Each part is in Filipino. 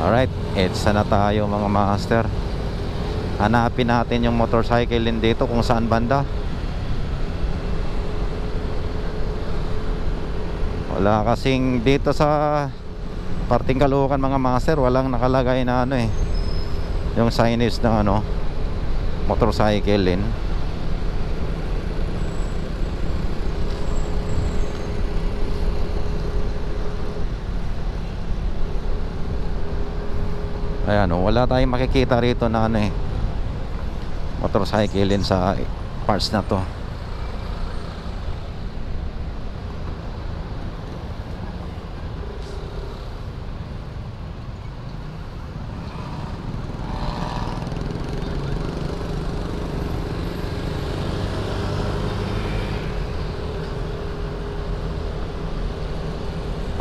Alright, EDSA na tayo mga master. Hanapin natin yung motorcycle din dito kung saan banda. Wala kasing dito sa parting Caloocan mga master, walang nakalagay na ano yung signage ng motorcycle din. Ayan wala tayong makikita rito na motorcycle din sa parts na to.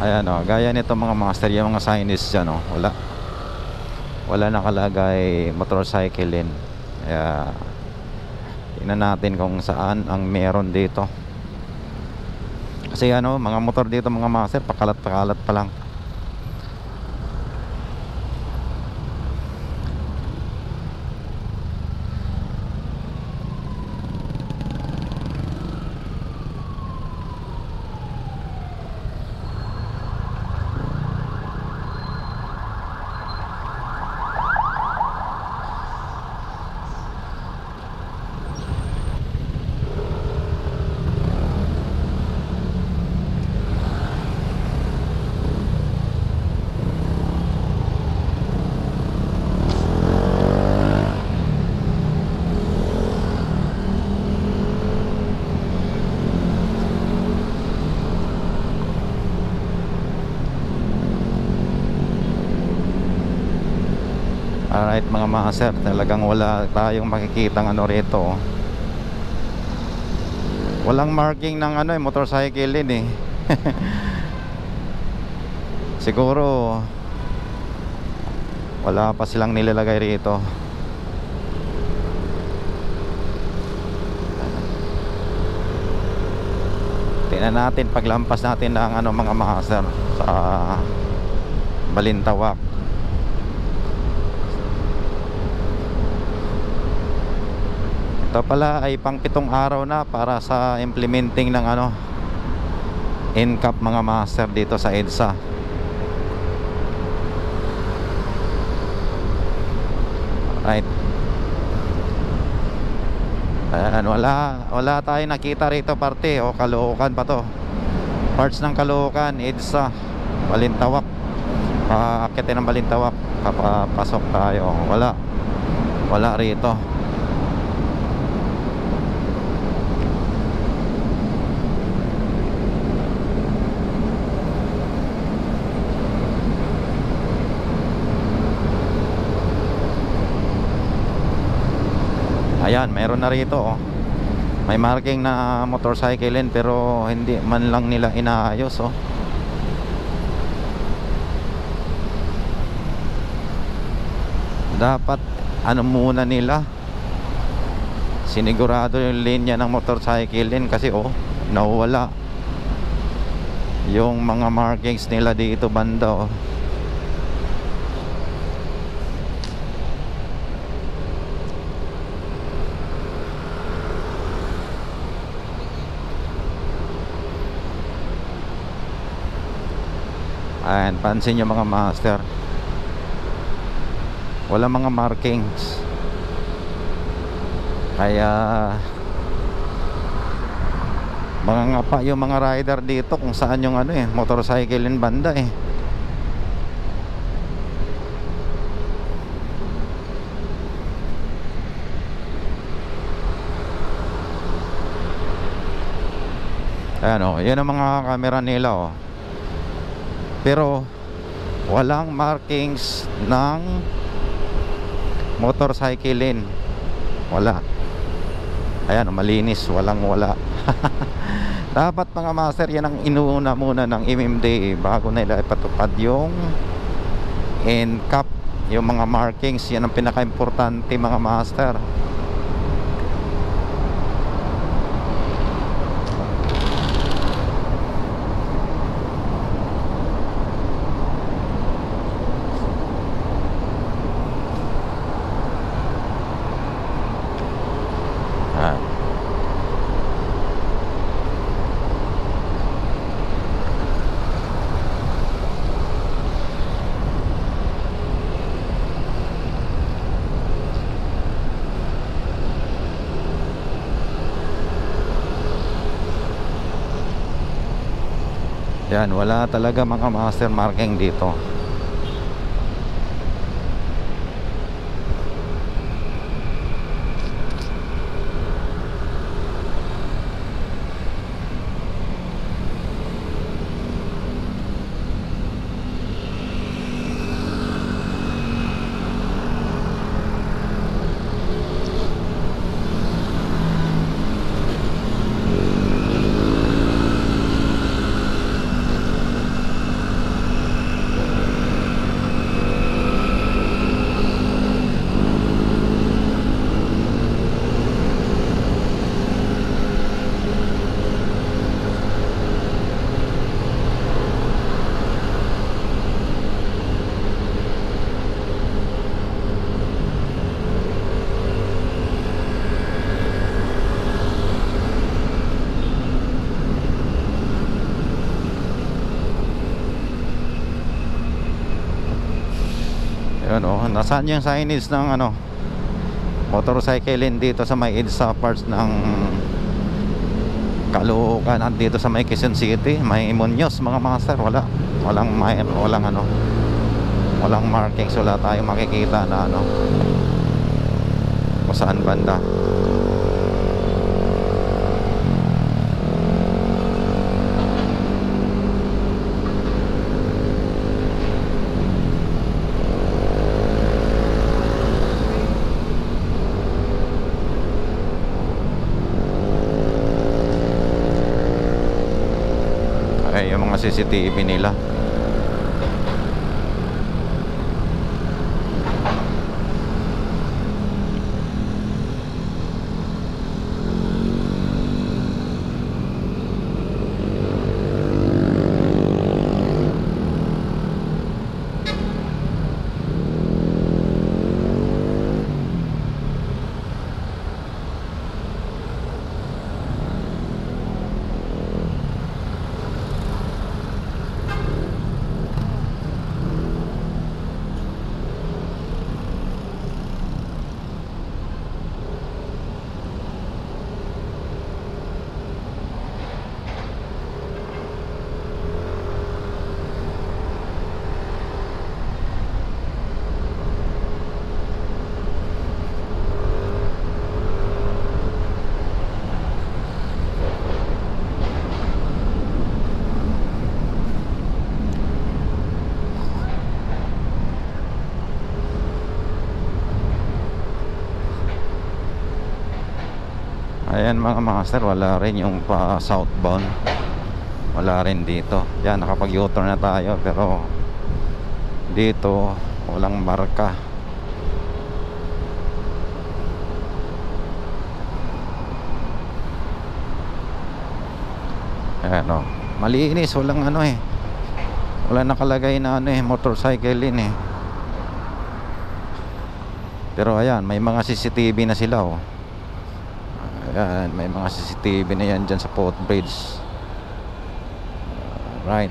Ayan gaya nito mga master, yung mga signage dyan wala nakalagay motorcycle din. Kaya tingnan natin kung saan ang meron dito. Kasi mga motor dito mga master, pakalat-pakalat pa lang. Alright mga master, talagang wala tayong makikitang rito. Walang marking ng motorcycle din siguro wala pa silang nilalagay rito. Tingnan natin paglampas natin ng mga master sa Balintawak. Ito pala ay pang 7 araw na para sa implementing ng NCAP mga master dito sa EDSA. Right. Ayan, wala tayong nakita rito parte Caloocan pa to. Parts ng Caloocan, EDSA, Balintawak. Aakitin ng Balintawak, papasok tayo. Wala rito. Ayan, meron na rito may marking na motorcycle pero hindi man lang nila inaayos dapat muna nila sinigurado yung linya ng motorcycle kasi nawala yung mga markings nila dito banda Ayan, pansin nyo mga master, wala mga markings. Kaya mga ngapa yung mga rider dito kung saan yung motorcycle in banda Ayan yan ang mga camera nila pero walang markings ng motorcycle lane. Wala. Ayan malinis, wala dapat mga master yan ang inuuna muna ng MMDA bago nila ipatupad yung NCAP, yung mga markings. Yan ang pinaka-importante mga master. Ayan, wala talaga mga master marking dito. Ayan, oh, nasaan yung signage ng ano, motorcycle lane dito sa may EDSA parts ng Caloocan at dito sa may Quezon City, may Muñoz mga master? Walang ano, walang markings, wala tayong makikita na ano kung saan banda. Ay, yung mga CCTV nila. Ayan mga master, wala rin yung pa southbound, wala rin dito. Yan, nakapag U-turn na tayo pero dito walang marka. Ayan, oh, malinis, walang ano eh, wala nakalagay na ano eh, motorcycle lane eh. Pero ayan, may mga CCTV na sila oh. Ayan, may mga CCTV na yan dyan sa footbridge. Right.